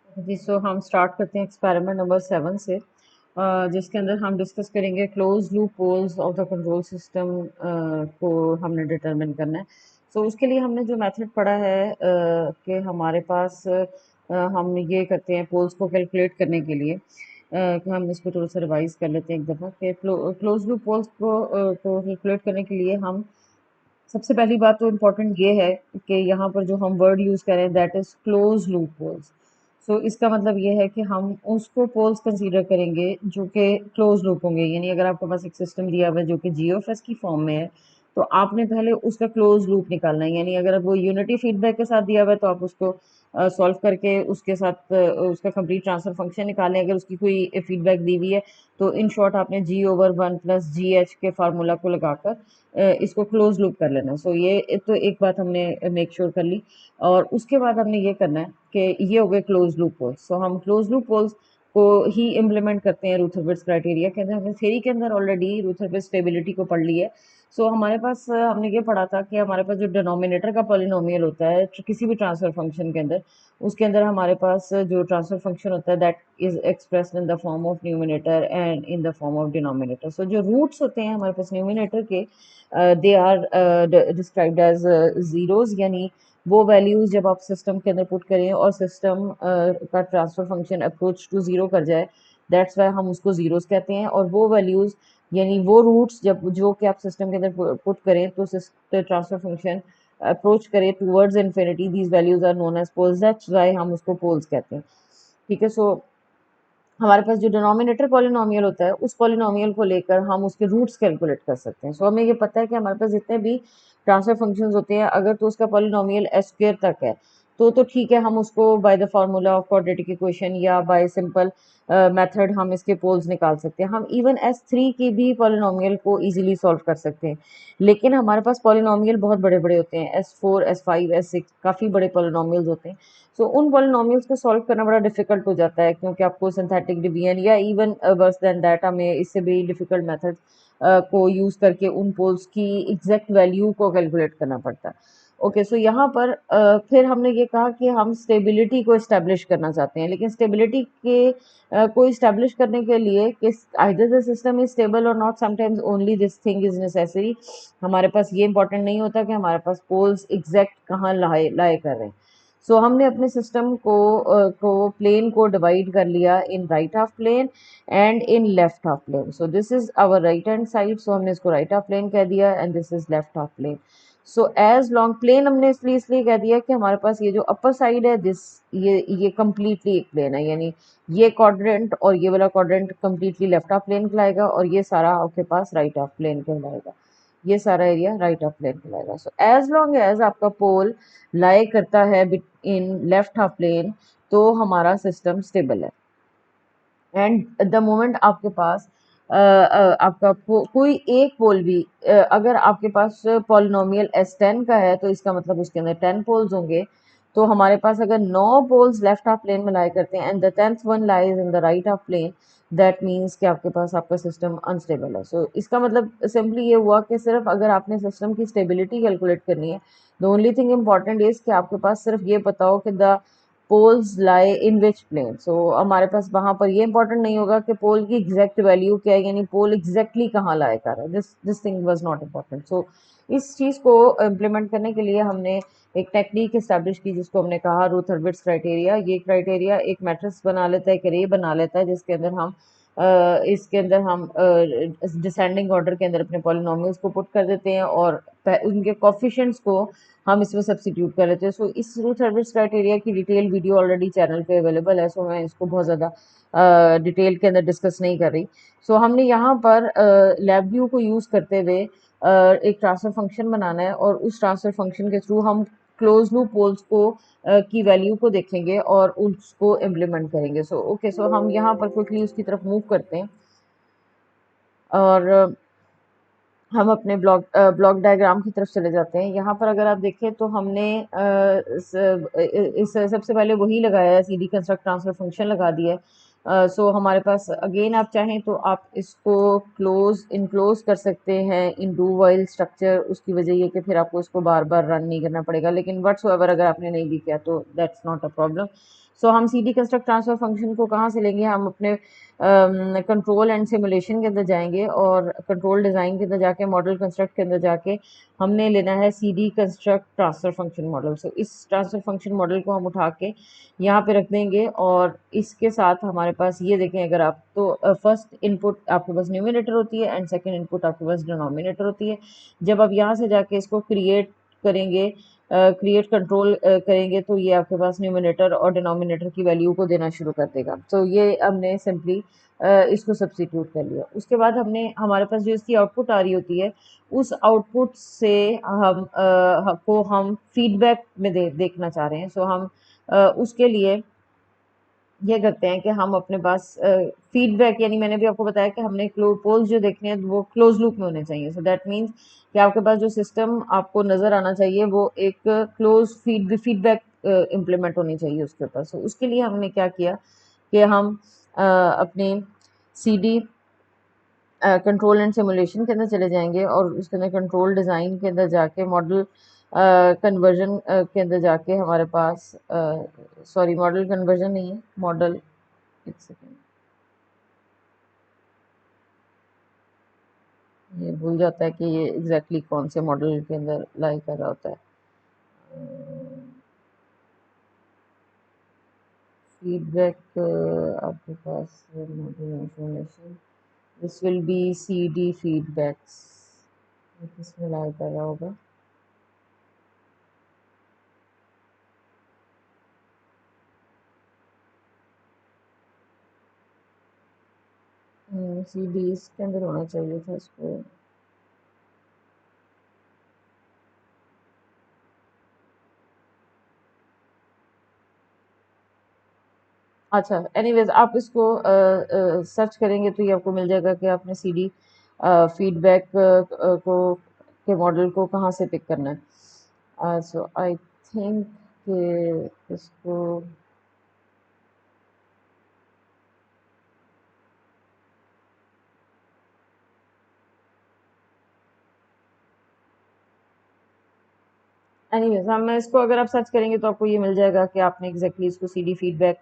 जी, सो हम स्टार्ट करते हैं एक्सपेरिमेंट नंबर 7 से, जिसके अंदर हम डिस्कस करेंगे close loop poles of the control system को हमने डिटरमिन करना है। सो उसके लिए हमने जो मेथड पढ़ा है कि हमारे पास हम ये करते हैं पोल्स को कैलकुलेट करने के लिए, कि हम इसको थोड़ा सा रिवाइज कर लेते हैं एक दफ़ा कि क्लोज लूप पोल्स को कैलकुलेट करने के लिए हम सबसे पहली बात तो इम्पोर्टेंट ये है कि यहाँ पर जो हम वर्ड यूज़ करें that is close loop poles. So इसका मतलब ये है कि हम उसको पोल्स कंसीडर करेंगे जो कि क्लोज लूप होंगे, यानी अगर आपके पास एक सिस्टम दिया हुआ है जो कि जीओएफएस की फॉर्म में है, तो आपने पहले उसका क्लोज लूप निकालना है। यानी अगर वो यूनिटी फीडबैक के साथ दिया हुआ है तो आप उसको सॉल्व करके उसके साथ उसका कंप्लीट ट्रांसफर फंक्शन निकालें। अगर उसकी कोई फीडबैक दी हुई है तो इन शॉर्ट आपने G over one plus G H के फार्मूला को लगाकर इसको क्लोज लूप कर लेना। सो ये तो एक बात हमने मेक श्योर कर ली, और उसके बाद हमने ये करना है कि ये हो गए क्लोज लूप पोल्स। सो हम क्लोज लूप पोल्स को ही इम्प्लीमेंट करते हैं रूथरविर्ट्ज क्राइटेरिया के अंदर। हमने थ्योरी के अंदर ऑलरेडी रूथरविर्ट्ज स्टेबिलिटी को पढ़ ली है। सो हमारे पास हमने ये पढ़ा था कि हमारे पास जो डिनोमिनेटर का पॉलिनोमियल होता है किसी भी ट्रांसफर फंक्शन के अंदर, उसके अंदर हमारे पास जो ट्रांसफर फंक्शन होता है that is expressed in the form of numerator and in the form of denominator. So जो रूट्स होते हैं हमारे पास न्यूमिनेटर के, they are described as zeros, यानी वो वैल्यूज जब आप सिस्टम के अंदर पुट करें और सिस्टम का transfer function approach to zero कर जाए, दैट्स वाई हम उसको जीरोस कहते हैं। और वो वैल्यूज यानी वो रूट्स जब जो कि आप सिस्टम के अंदर पुट करें तो ट्रांसफर फंक्शन अप्रोच करे towards infinity, these values are known as poles, that's why हम उसको पोल्स कहते हैं। ठीक है। सो हमारे पास जो डिनोमिनेटर पॉलिनोमियल होता है उस पॉलिनोमियल को लेकर हम उसके रूट्स कैलकुलेट कर सकते हैं। सो हमें ये पता है कि हमारे पास जितने भी ट्रांसफर फंक्शंस होते हैं अगर तो उसका पॉलिनोमियल एस स्क्वायर तक है तो ठीक है, हम उसको by the formula of quadratic equation या बाय सिंपल मेथड हम इसके पोल्स निकाल सकते हैं। हम इवन एस थ्री के भी पॉलिनोमियल को इजीली सॉल्व कर सकते हैं, लेकिन हमारे पास पॉलिनोमियल बहुत बड़े बड़े होते हैं, S four S five S six काफ़ी बड़े पॉलिनोमियल्स होते हैं। सो उन पॉलिनोमियल्स को सॉल्व करना बड़ा डिफिकल्ट हो जाता है, क्योंकि आपको सिंथेटिक डिवीजन या इवन वर्स देन दैट हमें इससे भी डिफिकल्ट मेथड को यूज़ करके उन पोल्स की एग्जैक्ट वैल्यू को कैलकुलेट करना पड़ता है। ओके, सो यहाँ पर फिर हमने ये कहा कि हम स्टेबिलिटी को इस्टेब्लिश करना चाहते हैं, लेकिन स्टेबिलिटी के को इस्टेब्लिश करने के लिए कि either the system is stable और not, sometimes only this thing is necessary. हमारे पास ये इंपॉर्टेंट नहीं होता कि हमारे पास पोल्स एग्जैक्ट कहाँ लाए लाए कर रहे हैं। सो हमने अपने सिस्टम को प्लेन को डिवाइड कर लिया in right half plane and in left half plane. So this is our right hand side, so हमने इसको राइट हाफ प्लेन कह दिया and this is left half plane. So as long plane हमने इसलिए कह दिया कि हमारे पास ये जो अपर साइड है दिस ये कम्प्लीटली एक प्लेन है, यानी ये क्वाड्रेंट और ये वाला quadrant completely left half plane कहलाएगा और ये सारा आपके पास राइट हाफ प्लेन कहलाएगा। ये सारा एरिया राइट ऑफ प्लेन कहलाएगा। सो एज लॉन्ग एज आपका पोल लाई करता है इन लेफ्ट हाफ प्लेन तो हमारा सिस्टम स्टेबल है। एंड द मोमेंट आपके पास आपका कोई एक पोल भी अगर आपके पास पॉलिनोमियल एस टेन का है तो इसका मतलब उसके अंदर 10 पोल्स होंगे। तो हमारे पास अगर 9 पोल्स लेफ्ट हाफ प्लेन में लाई करते हैं and the 10th one lies in the right half plane, that means कि आपके पास आपका सिस्टम अनस्टेबल है। सो इसका मतलब सिंपली ये हुआ कि सिर्फ अगर आपने सिस्टम की स्टेबिलिटी कैलकुलेट करनी है, the only thing important is कि आपके पास सिर्फ ये पता हो कि the poles lie in which plane. So हमारे पास वहां पर ये इंपॉर्टेंट नहीं होगा कि पोल की एग्जैक्ट वैल्यू क्या है, यानी पोल एग्जैक्टली कहाँ लाया कर रहा है, this thing was not important. So इस चीज़ को इम्प्लीमेंट करने के लिए हमने एक टेक्निक इस्टेब्लिश की जिसको हमने कहा रूथ हर्विट्ज क्राइटेरिया। ये क्राइटेरिया एक मैट्रिक्स बना लेता है, एक रे बना लेता है, जिसके अंदर हम इसके अंदर हम डिसेंडिंग ऑर्डर के अंदर अपने पॉलिनोमियल्स को पुट कर देते हैं और उनके कोफिशिएंट्स को हम इसमें सब्स्टिट्यूट कर लेते हैं। सो इस रूथ हर्विट्ज क्राइटेरिया की डिटेल वीडियो ऑलरेडी चैनल पे अवेलेबल है, सो मैं इसको बहुत ज़्यादा डिटेल के अंदर डिस्कस नहीं कर रही। सो हमने यहाँ पर लैब व्यू को यूज़ करते हुए एक ट्रांसफर फंक्शन बनाना है और उस ट्रांसफर फंक्शन के थ्रू हम क्लोज लूप पोल्स को की वैल्यू को देखेंगे और उसको इम्प्लीमेंट करेंगे। सो ओके, सो हम यहाँ पर क्विकली उसकी तरफ मूव करते हैं और हम अपने ब्लॉक डायग्राम की तरफ चले जाते हैं। यहाँ पर अगर आप देखें तो हमने इस सबसे पहले वही लगाया है, सीधी कंस्ट्रक्ट ट्रांसफर फंक्शन लगा दिया है। सो हमारे पास अगेन आप चाहें तो आप इसको इनक्लोज कर सकते हैं इन डू वाइल स्ट्रक्चर। उसकी वजह ये कि फिर आपको इसको बार बार रन नहीं करना पड़ेगा, लेकिन व्हाट्सोएवर अगर आपने नहीं भी किया तो that's not a problem. So हम C D construct transfer function को कहाँ से लेंगे, हम अपने कंट्रोल एंड सिमुलेशन के अंदर जाएंगे और कंट्रोल डिज़ाइन के अंदर जाके मॉडल कंस्ट्रक्ट के अंदर जाके हमने लेना है C D construct transfer function model. So इस ट्रांसफर फंक्शन मॉडल को हम उठा के यहाँ पे रख देंगे और इसके साथ हमारे पास ये देखें, अगर आप तो फर्स्ट इनपुट आपके पास न्यूमिनेटर होती है एंड सेकंड इनपुट आपके पास डिनोमिनेटर होती है। जब आप यहाँ से जाके इसको क्रिएट करेंगे, क्रिएट कंट्रोल करेंगे तो ये आपके पास न्यूमिनेटर और डिनोमिनेटर की वैल्यू को देना शुरू कर देगा। तो ये हमने सिंपली इसको सब्स्टिट्यूट कर लिया। उसके बाद हमने हमारे पास जो इसकी आउटपुट आ रही होती है उस आउटपुट से हम फीडबैक में देखना चाह रहे हैं। सो हम उसके लिए ये करते हैं कि हम अपने पास फीडबैक, यानी मैंने भी आपको बताया कि हमने पोल्स जो देखने हैं वो क्लोज लूप में होने चाहिए। सो दैट मीन्स कि आपके पास जो सिस्टम आपको नज़र आना चाहिए वो एक क्लोज फीडबैक इम्प्लीमेंट होनी चाहिए उसके ऊपर। सो उसके लिए हमने क्या किया कि हम अपने C D control and simulation के अंदर चले जाएंगे और उसके अंदर कंट्रोल डिज़ाइन के अंदर जाके मॉडल कन्वर्जन के अंदर जाके हमारे पास सॉरी मॉडल कन्वर्जन नहीं है, मॉडल, एक सेकेंड, ये भूल जाता है कि ये एग्जैक्टली कौन से मॉडल के अंदर लाई कर रहा होता है। फीडबैक आपके पास model information, this will be C D feedbacks, किसमें लाई कर रहा होगा। सी डी इसके अंदर होना चाहिए था इसको। अच्छा, एनीवेज आप इसको सर्च करेंगे तो ये आपको मिल जाएगा कि आपने सी डी फीडबैक को के मॉडल को कहाँ से पिक करना है। सो आई थिंक कि इसको एनीवेज हम इसको अगर आप सर्च करेंगे तो आपको ये मिल जाएगा कि आपने एग्जैक्टली इसको सी डी फीडबैक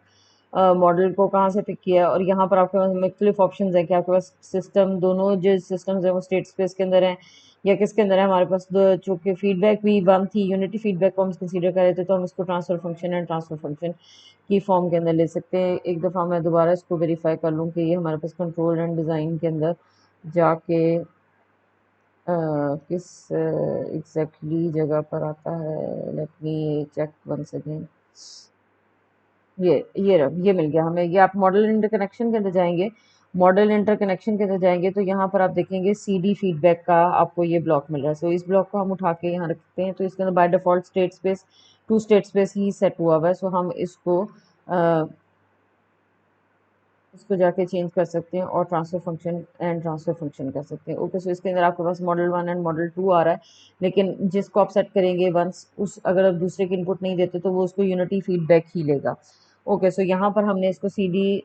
मॉडल को कहाँ से पिक किया है। और यहाँ पर आपके पास मुख्तलिफ ऑप्शन है कि आपके पास सिस्टम, दोनों जो सिस्टम्स हैं वो स्टेट स्पेस के अंदर हैं या किसके अंदर है। हमारे पास चूँकि फीडबैक भी वन थी, यूनिटी फीडबैक को हम कंसीडर कर रहे थे, तो हम इसको transfer function and transfer function की फॉर्म के अंदर ले सकते हैं। एक दफ़ा मैं दोबारा इसको वेरीफाई कर लूँ कि ये हमारे पास कंट्रोल एंड डिज़ाइन के अंदर जाके किस एग्जैक्टली जगह पर आता है। Let me check once again. ये मिल गया हमें। ये आप मॉडल इंटरकनेक्शन के अंदर जाएंगे, मॉडल इंटरकनेक्शन के अंदर जाएंगे तो यहाँ पर आप देखेंगे सी डी फीडबैक का आपको ये ब्लॉक मिल रहा है। सो इस ब्लॉक को हम उठा के यहाँ रखते हैं तो इसके अंदर by default state space, to state space ही सेट हुआ हुआ है। सो हम इसको जाके चेंज कर सकते हैं और transfer function and transfer function कर सकते हैं। ओके, सो इसके अंदर आपके पास मॉडल 1 एंड मॉडल 2 आ रहा है, लेकिन जिसको आप सेट करेंगे वंस उस अगर आप दूसरे की इनपुट नहीं देते तो वो उसको यूनिटी फीडबैक ही लेगा। ओके, सो यहाँ पर हमने इसको सी डी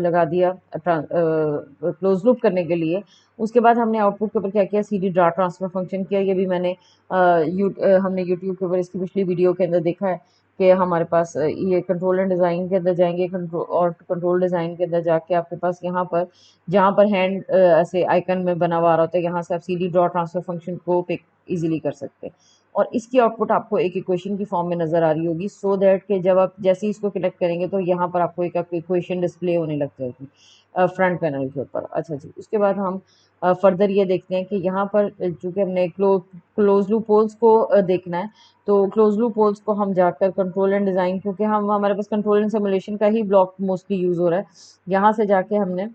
लगा दिया क्लोज लूप करने के लिए। उसके बाद हमने आउटपुट के ऊपर क्या किया, C D draw transfer function किया। ये भी मैंने हमने यूट्यूब के ऊपर इसकी पिछली वीडियो के अंदर देखा है कि हमारे पास ये कंट्रोल एंड डिज़ाइन के अंदर जाएंगे, कंट्रोल डिज़ाइन के अंदर जाके आपके पास यहाँ पर जहाँ पर हैंड ऐसे आइकन में बना हुआ आ रहा होता है, यहाँ से आप C D draw transfer function को पिक इजीली कर सकते हैं और इसकी आउटपुट आपको एक इक्वेशन की फॉर्म में नज़र आ रही होगी। सो दैट कि जब आप जैसे ही इसको कनेक्ट करेंगे तो यहाँ पर आपको एक इक्वेशन डिस्प्ले होने लग जाएगी फ्रंट पैनल के ऊपर। अच्छा जी, उसके बाद हम फर्दर ये देखते हैं कि यहाँ पर चूँकि हमने क्लोज लूप पोल्स को देखना है, तो क्लोज लूप पोल्स को हम जाकर कंट्रोल एंड डिज़ाइन, क्योंकि हम हमारे पास कंट्रोल एंड सिमुलेशन का ही ब्लॉक मोस्टली यूज़ हो रहा है, यहाँ से जाके हमने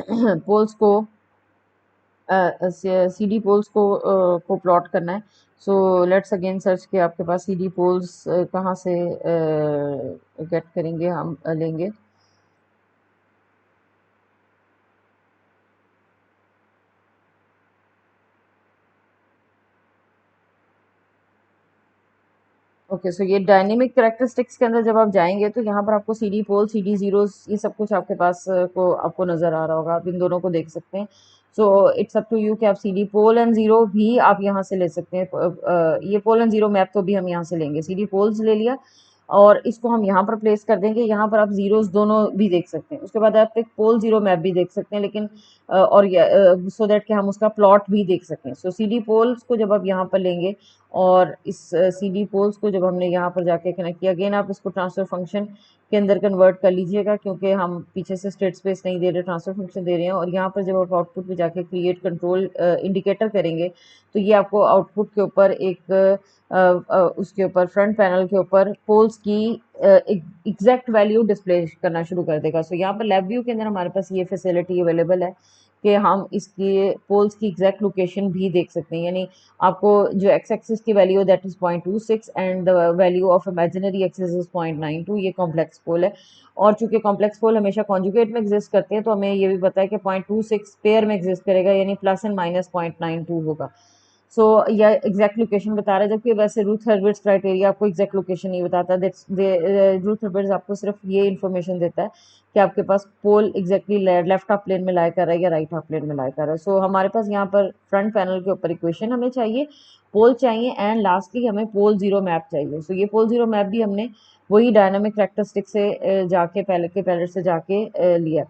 पोल्स को सी डी पोल्स को प्लॉट करना है। सो लेट्स अगेन सर्च के आपके पास सी डी पोल्स कहाँ से गेट करेंगे, हम लेंगे। ओके, सो ये डायनेमिक कैरेक्टरिस्टिक्स के अंदर जब आप जाएंगे तो यहाँ पर आपको सी डी पोल, सी डी ज़ीरोज़, ये सब कुछ आपके पास को आपको नज़र आ रहा होगा। आप इन दोनों को देख सकते हैं। So it's up to you कि आप C D pole and zero भी आप यहाँ से ले सकते हैं। ये पोल एंड ज़ीरो मैप तो भी हम यहाँ से लेंगे। सी डी पोल्स ले लिया और इसको हम यहाँ पर प्लेस कर देंगे। यहाँ पर आप जीरोस दोनों भी देख सकते हैं। उसके बाद आप एक पोल जीरो मैप भी देख सकते हैं, लेकिन और सो दैट कि हम उसका प्लॉट भी देख सकें। सो सी डी पोल्स को जब आप यहाँ पर लेंगे और इस सी डी पोल्स को जब हमने यहाँ पर जाके कनेक्ट किया, अगेन आप इसको ट्रांसफर फंक्शन के अंदर कन्वर्ट कर लीजिएगा, क्योंकि हम पीछे से स्टेट स्पेस नहीं दे रहे, ट्रांसफर फंक्शन दे रहे हैं। और यहाँ पर जब आप आउटपुट पे जाके क्रिएट कंट्रोल इंडिकेटर करेंगे, तो ये आपको आउटपुट के ऊपर एक उसके ऊपर फ्रंट पैनल के ऊपर पोल्स की एग्जैक्ट वैल्यू डिस्प्ले करना शुरू कर देगा। सो यहाँ पर लैब व्यू के अंदर हमारे पास ये फैसिलिटी अवेलेबल है कि हम इसके पोल्स की एग्जैक्ट लोकेशन भी देख सकते हैं। यानी आपको जो एक्स एक्सिस की value that is 0.26 and the value of imaginary axis is 0.92, ये कॉम्प्लेक्स पोल है। और चूंकि कॉम्प्लेक्स पोल हमेशा कॉन्जुगेट में एग्जिस्ट करते हैं, तो हमें ये भी पता है कि 0.26 पेयर में एग्जिस्ट करेगा, यानी प्लस एंड माइनस 0.92 होगा। सो यह एग्जैक्ट लोकेशन बता रहा है, जबकि वैसे रूथ हर्बिट्स क्राइटेरिया आपको एग्जैक्ट लोकेशन नहीं बताता। रूथ हर्बिट्स आपको सिर्फ ये इन्फॉर्मेशन देता है कि आपके पास पोल एग्जैक्टली लेफ्ट हाफ प्लेन में लाई कर रहा है या राइट हाफ प्लेन में लाई कर रहा है। सो हमारे पास यहाँ पर फ्रंट पैनल के ऊपर इक्वेशन हमें चाहिए, पोल चाहिए, एंड लास्टली हमें पोल जीरो मैप चाहिए। सो ये पोल जीरो मैप भी हमने वही डायनामिक कैरेक्टरिस्टिक से जाके पहले के पैलेट से जाके लिया।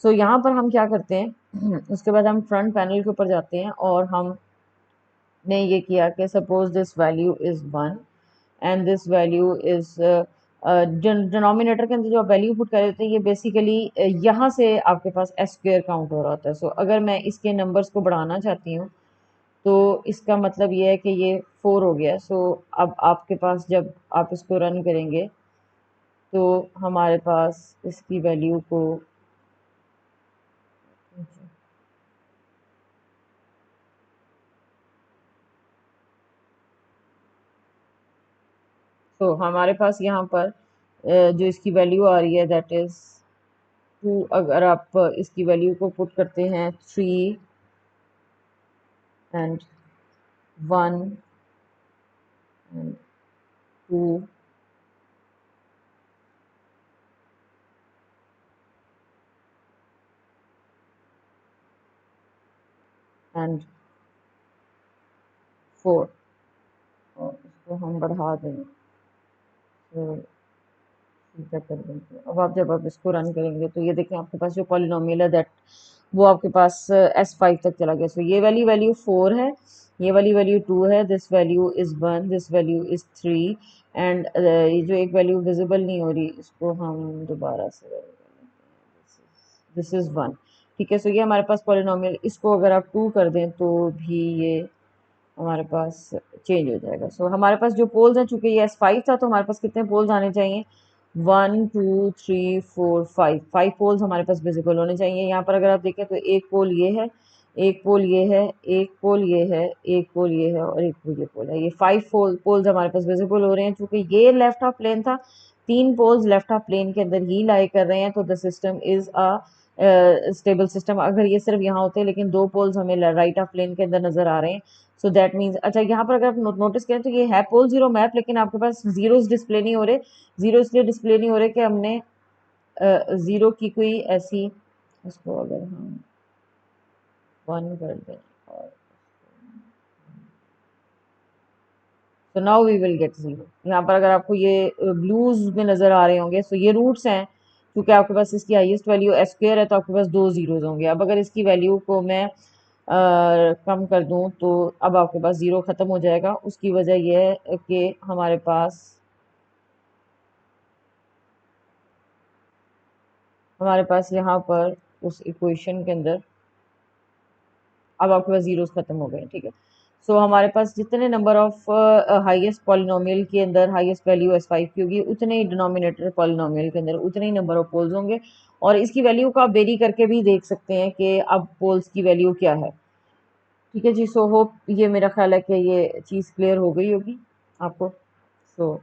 सो यहाँ पर हम क्या करते हैं, उसके बाद हम फ्रंट पैनल के ऊपर जाते हैं और हम ने ये किया कि suppose this value is 1 and this value is denominator के अंदर जो आप वैल्यू पुट कर देते हैं, ये बेसिकली यहाँ से आपके पास एस स्क्वेयर काउंट हो रहा होता है। सो अगर मैं इसके नंबर्स को बढ़ाना चाहती हूँ, तो इसका मतलब ये है कि ये 4 हो गया। सो अब आपके पास जब आप इसको रन करेंगे, तो हमारे पास इसकी वैल्यू को तो हमारे पास यहाँ पर जो इसकी वैल्यू आ रही है दैट इज 2। अगर आप इसकी वैल्यू को पुट करते हैं 3 एंड 1 एंड 2 एंड 4, और इसको हम बढ़ा देंगे, तो ठीक कर देंगे। अब आप जब आप इसको रन करेंगे, तो ये देखें आपके पास जो पॉलिनोमियल है दैट वो आपके पास S5 तक चला गया। सो ये वाली वैल्यू 4 है, ये वाली वैल्यू 2 है, this value is 1, this value is 3, and ये जो एक वैल्यू विजिबल नहीं हो रही, इसको हम दोबारा से, दिस इज 1। ठीक है, सो ये हमारे पास पॉलिनोमियल, इसको अगर आप 2 कर दें तो भी ये हमारे पास चेंज हो जाएगा। सो हमारे पास जो पोल्स हैं, चूंकि ये S5 था, तो हमारे पास कितने पोल्स आने चाहिए, 1 2 3 4 5, 5 पोल्स हमारे पास विजिबल होने चाहिए। यहाँ पर अगर आप देखें तो एक पोल ये है, एक पोल ये है, एक पोल ये है, एक पोल ये है, और एक पोल ये पोल है। ये 5 पोल्स हमारे पास विजिबल हो रहे हैं। चूंकि ये लेफ्ट हाफ प्लेन था, 3 पोल्स लेफ्ट हाफ प्लेन के अंदर ही लाई कर रहे हैं, तो the system is a stable system. अगर ये सिर्फ यहाँ होते, लेकिन 2 पोल्स हमें राइट हाफ प्लेन के अंदर नजर आ रहे हैं, सो दैट मीन्स, अच्छा यहाँ पर अगर आप नोटिस करें तो ये है पोल जीरो मैप, लेकिन आपके पास जीरोस डिस्प्ले नहीं हो रहे। जीरो इसलिए डिस्प्ले नहीं हो रहे कि हमने जीरो की कोई ऐसी, इसको अगर हम 1 कर दें, और तो now we will get zero. यहाँ पर अगर आपको ये ब्लूज में नजर आ रहे होंगे, सो ये रूट्स हैं, क्योंकि आपके पास इसकी हाईएस्ट वैल्यू एस स्क्वेयर है, तो आपके पास 2 जीरोज होंगे। अब अगर इसकी वैल्यू को मैं कम कर दूं, तो अब आपके पास जीरो खत्म हो जाएगा। उसकी वजह यह है कि हमारे पास यहाँ पर उस इक्वेशन के अंदर अब आपके पास जीरोस खत्म हो गए। ठीक है, सो हमारे पास जितने नंबर ऑफ हाईएस्ट पॉलिनोमियल के अंदर हाईएस्ट वैल्यू S5 की होगी, उतने ही डिनोमिनेटर पॉलिनोमियल के अंदर उतने ही नंबर ऑफ पोल्स होंगे। और इसकी वैल्यू को आप वेरी करके भी देख सकते हैं कि अब पोल्स की वैल्यू क्या है। ठीक है जी, सो होप ये मेरा ख्याल है कि ये चीज़ क्लियर हो गई होगी आपको। सो